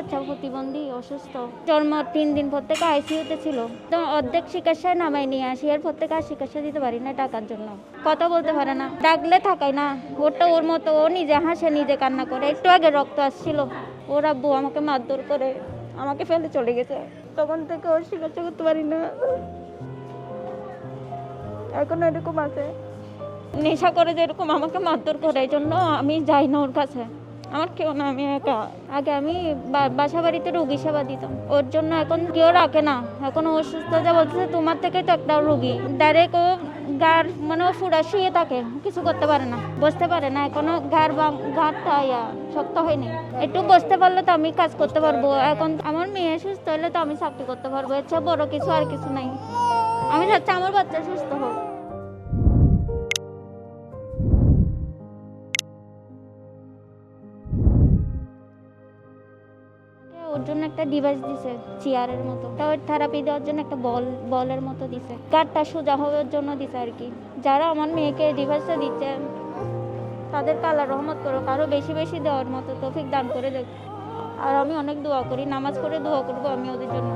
বাচ্চা প্রতিবন্ধী, অসুস্থ। জন্ম 3 দিন পর থেকে আইসিইউতে ছিল। তো অর্ধেক চিকিৎসায় নামাই নিয়ে আসি, এরপর থেকে আর চিকিৎসা দিতে পারি না টাকার জন্য। কথা বলতে পারে না, ডাকলে থাকায় না। ওরটা ওর মতো, ও নিজে হাসে, নিজে কান্না করে। একটু আগে রক্ত আসছিল, ওর আব্বু আমাকে মারধর করে আমাকে ফেলে চলে গেছে। তখন থেকে ওর চিকিৎসা করতে পারি না। এখন এরকম আছে, নেশা করে যেরকম আমাকে মারধর করে, এই জন্য আমি যাই না ওর কাছে। আমার কেউ না, আমি একা। আগে আমি বাসা বাড়িতে রোগী সেবা দিতাম, ওর জন্য এখন কেউ রাখে না। এখন অসুস্থ যা বলতেছে, তোমার থেকে তো একটা রোগী। ডাইরেক্ট ও গার মানে ও ফুড়া শুয়ে থাকে, কিছু করতে পারে না, বসতে পারে না। এখনো ঘাড়টা শক্ত হয়নি। একটু বসতে পারলে তো আমি কাজ করতে পারবো। এখন আমার মেয়ে সুস্থ হলে তো আমি চাকরি করতে পারবো। এর চেয়ে বড় কিছু আর কিছু নাই। আমি চাচ্ছি আমার বাচ্চা সুস্থ হোক। ওর জন্য একটা ডিভাইস দিছে, চেয়ারের মতো। ওর থেরাপি দেওয়ার জন্য একটা বলের মতো দিছে। কাঠটা সোজা হওয়ার জন্য দিছে আর কি। যারা আমার মেয়েকে ডিভাইসটা দিচ্ছে, তাদেরকে আল্লাহ রহমত করুক, আরো বেশি বেশি দেওয়ার মতো তৌফিক দান করে দেখ। আর আমি অনেক দোয়া করি, নামাজ পড়ে দোয়া করবো আমি ওদের জন্য।